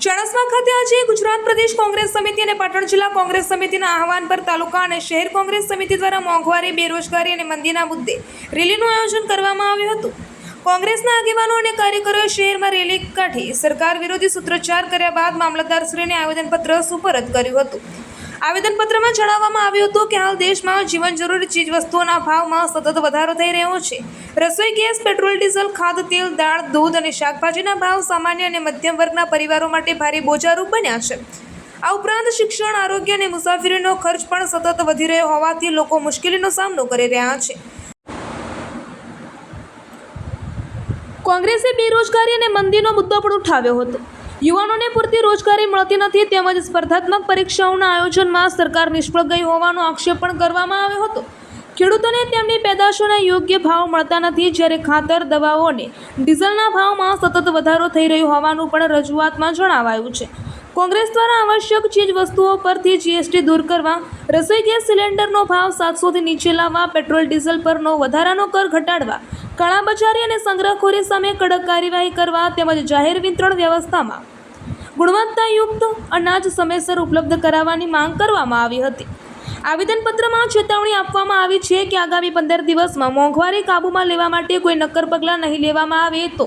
ચાણસ્મા ખાતે આજે ગુજરાત પ્રદેશ કોંગ્રેસ સમિતિ અને પાટણ જિલ્લા કોંગ્રેસ સમિતિના આહવાન પર તાલુકા અને શહેર કોંગ્રેસ સમિતિ દ્વારા મોંઘવારી, બેરોજગારી અને મંદીના મુદ્દે રેલીનું આયોજન કરવામાં આવ્યું હતું। કોંગ્રેસના આગેવાનો અને કાર્યકરોએ શહેરમાં રેલી કાઢી સરકાર વિરોધી સૂત્રોચ્ચાર કર્યા બાદ મામલતદારશ્રીને આવેદનપત્ર સુપરત કર્યું હતું। આવેદનપત્રમાં જણાવવામાં આવ્યું હતું કે હાલ દેશમાં જીવન જરૂરી ચીજવસ્તુઓના ભાવમાં સતત વધારો થઈ રહ્યો છે। રસોઈ ગેસ, પેટ્રોલ, ડીઝલ, ખાદ્ય તેલ, દાળ, દૂધ અને શાકભાજીના ભાવ સામાન્ય અને મધ્યમ વર્ગના પરિવારો માટે ભારે બોજારૂપ બન્યા છે। આ ઉપરાંત શિક્ષણ, આરોગ્ય અને મુસાફરીનો ખર્ચ પણ સતત વધી રહ્યો હોવાથી લોકો મુશ્કેલીનો સામનો કરી રહ્યા છે। કોંગ્રેસે બેરોજગારી અને મંદીનો મુદ્દો પણ ઉઠાવ્યો હતો। યુવાનોને પૂરતી રોજગારી મળતી નથી તેમજ સ્પર્ધાત્મક પરીક્ષાઓના આયોજનમાં સરકાર નિષ્ફળ ગઈ હોવાનો આક્ષેપ પણ કરવામાં આવ્યો હતો। ખેડૂતોને તેમની પેદાશોના યોગ્ય ભાવ મળતા નથી, જ્યારે ખાતર, દવાઓ અને ડીઝલના ભાવમાં સતત વધારો થઈ રહ્યો હોવાનું પણ રજૂઆતમાં જણાવાયું છે। કોંગ્રેસ દ્વારા આવશ્યક ચીજ વસ્તુઓ પરથી જીએસટી દૂર કરવા, રસોઈ ગેસ સિલિન્ડરનો ભાવ 700થી નીચે લાવવા, પેટ્રોલ ડીઝલ પરનો વધારાનો કર ઘટાડવા, કાળાબજારી અને સંગ્રહખોરી સામે કડક કાર્યવાહી કરવા તેમજ જાહેર વિતરણ વ્યવસ્થામાં ગુણવત્તાયુક્ત અનાજ સમયસર ઉપલબ્ધ કરાવવાની માંગ કરવામાં આવી હતી। આવેદનપત્રમાં ચેતવણી આપવામાં આવી છે કે આગામી 15 દિવસમાં મોંઘવારી કાબૂમાં લેવા માટે કોઈ નક્કર પગલાં નહીં લેવામાં આવે તો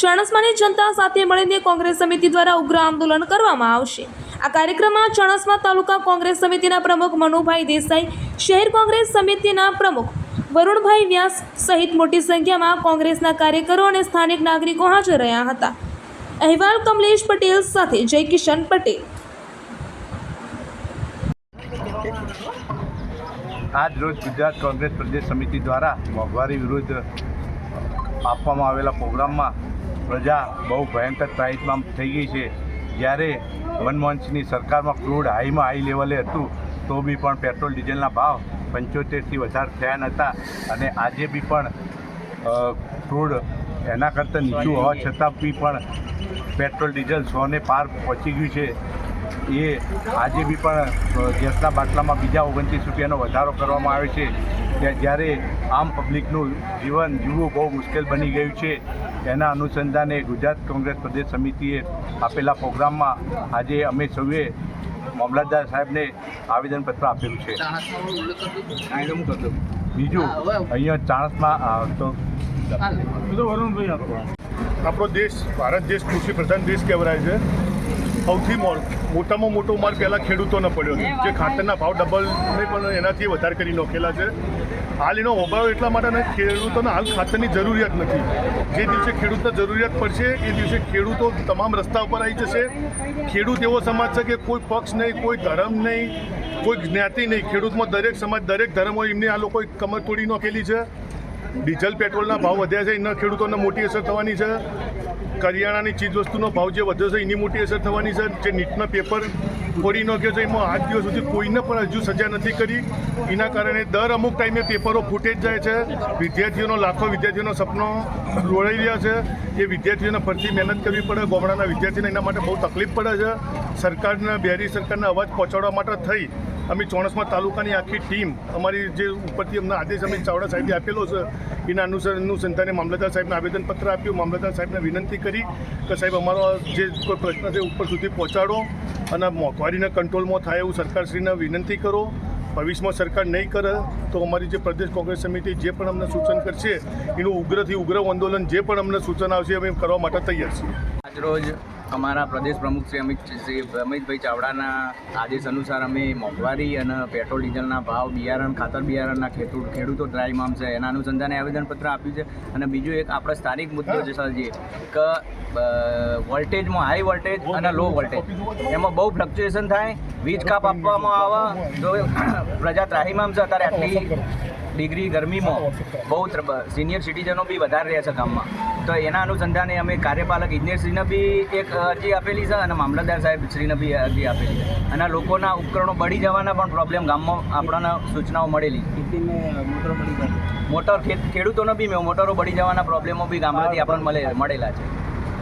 ચાણસ્માની જનતા સાથે મળીને કોંગ્રેસ સમિતિ દ્વારા ઉગ્ર આંદોલન કરવામાં આવશે। આ કાર્યક્રમમાં ચાણસ્મા તાલુકા કોંગ્રેસ સમિતિના પ્રમુખ મનુભાઈ દેસાઈ, શહેર કોંગ્રેસ સમિતિના પ્રમુખ વરુણભાઈ વ્યાસ સહિત મોટી સંખ્યામાં કોંગ્રેસના કાર્યકરો અને સ્થાનિક નાગરિકો હાજર રહ્યા હતા। અહેવાલ કમલેશ પટેલ સાથે જયકિશન પટેલ। આજ રોજ ગુજરાત કોંગ્રેસ પ્રદેશ સમિતિ દ્વારા મોંઘવારી વિરુદ્ધ આપવામાં આવેલા પ્રોગ્રામમાં પ્રજા બહુ ભયંકર ત્રાહિમામ થઈ ગઈ છે। જ્યારે મનમોહન સિંહની સરકારમાં ક્રૂડ હાઈમાં હાઈ લેવલે હતું તો બી પણ પેટ્રોલ ડીઝલના ભાવ 75થી વધારે થયા નહોતા અને આજે બી પણ ક્રૂડ એના કરતાં નીચું હોવા છતાં બી પણ પેટ્રોલ ડીઝલ 100ને પાર પહોંચી ગયું છે। એ આજે બી પણ ગેસના બાટલામાં બીજા 29 રૂપિયાનો વધારો કરવામાં આવે છે। જ્યારે આમ પબ્લિકનું જીવન જીવવું બહુ મુશ્કેલ બની ગયું છે। એના અનુસંધાને ગુજરાત કોંગ્રેસ પ્રદેશ સમિતિએ આપેલા પ્રોગ્રામમાં આજે અમે સૌએ મામલતદાર સાહેબને આવેદનપત્ર આપેલું છે। બીજું અહીંયા ચાણસ્મા તો આપણો દેશ ભારત દેશ કૃષિ પ્રધાન દેશ કહેવાય છે। સૌથી મોટામાં મોટો માર પહેલાં ખેડૂતોને પડ્યો છે, જે ખાતરના ભાવ ડબલને પણ એનાથી વધારે કરી નાખેલા છે। હાલ એનો અભાવ એટલા માટે ખેડૂતોને હાલ ખાતરની જરૂરિયાત નથી। જે દિવસે ખેડૂતને જરૂરિયાત પડશે એ દિવસે ખેડૂતો તમામ રસ્તા ઉપર આવી જશે। ખેડૂત એવો સમાજ છે કે કોઈ પક્ષ નહીં, કોઈ ધર્મ નહીં, કોઈ જ્ઞાતિ નહીં, ખેડૂતમાં દરેક સમાજ, દરેક ધર્મ હોય એમની આ લોકોએ કમર તોડી નાખેલી છે। ડીઝલ પેટ્રોલના ભાવ વધ્યા છે, એના ખેડૂતોને મોટી અસર થવાની છે। કરિયાણાની ચીજવસ્તુનો ભાવ જે વધ્યો છે એની મોટી અસર થવાની છે। જે નીટના પેપર ફોડી નાખ્યો છે એમાં આજ દિવસ સુધી કોઈને પણ હજુ સજા નથી કરી। એના કારણે દર અમુક ટાઈમે પેપરો ફૂટે જ જાય છે। વિદ્યાર્થીઓનો લાખો વિદ્યાર્થીઓનો સપનો રોડાઈ રહ્યા છે। એ વિદ્યાર્થીઓને ફરતી મહેનત કરવી પડે। ગામડાના વિદ્યાર્થીઓને એના માટે બહુ તકલીફ પડે છે। સરકારના બિહારી સરકારના અવાજ પહોંચાડવા માટે થઈ અમે ચાણસ્મા તાલુકાની આખી ટીમ, અમારી જે ઉપરથી અમને આદેશ અમે ચાવડા સાહેબે આપેલો છે એના અનુસંધાને મામલતદાર સાહેબને આવેદનપત્ર આપ્યું। મામલતદાર સાહેબને વિનંતી કરી કે સાહેબ અમારો જે કોઈ પ્રશ્ન છે ઉપર સુધી પહોંચાડો અને મોંઘવારીને કંટ્રોલમાં થાય એવું સરકારશ્રીને વિનંતી કરો। ભવિષ્યમાં સરકાર નહીં કરે તો અમારી જે પ્રદેશ કોંગ્રેસ સમિતિ જે પણ અમને સૂચન કરશે એનું ઉગ્રથી ઉગ્ર આંદોલન જે પણ અમને સૂચન આવશે અમે કરવા માટે તૈયાર છીએ। આજરોજ અમારા પ્રદેશ પ્રમુખ શ્રી અમિતભાઈ ચાવડાના આદેશ અનુસાર અમે મોંઘવારી અને પેટ્રોલ ડીઝલના ભાવ, બિયારણ, ખાતર બિયારણના ખેડૂતો ત્રાહિમામ છે એના અનુસંધાને આવેદનપત્ર આપ્યું છે। અને બીજું એક આપણે સ્થાનિક મુદ્દો છે સરજી કે વોલ્ટેજમાં હાઈ વોલ્ટેજ અને લો વોલ્ટેજ એમાં બહુ ફ્લક્ચ્યુએશન થાય। વીજ કાપ આપવામાં આવે તો પ્રજા ત્રાહિમામ છે। અત્યારે આટલી ડિગ્રી ગરમીમાં બહુ સિનિયર સિટીઝનો બી વધારે રહે છે ગામમાં, તો એના અનુસંધાને અમે કાર્યપાલક ઇજનેરશ્રીને બી એક અરજી આપેલી છે અને મામલતદાર સાહેબશ્રીને બી અરજી આપેલી છે। અને લોકોના ઉપકરણો બળી જવાના પણ પ્રોબ્લેમ ગામમાં આપણને સૂચનાઓ મળેલી। મોટર ખેડૂતોને બી મોટરો બળી જવાના પ્રોબ્લેમો બી ગામમાંથી આપણને મળેલા છે।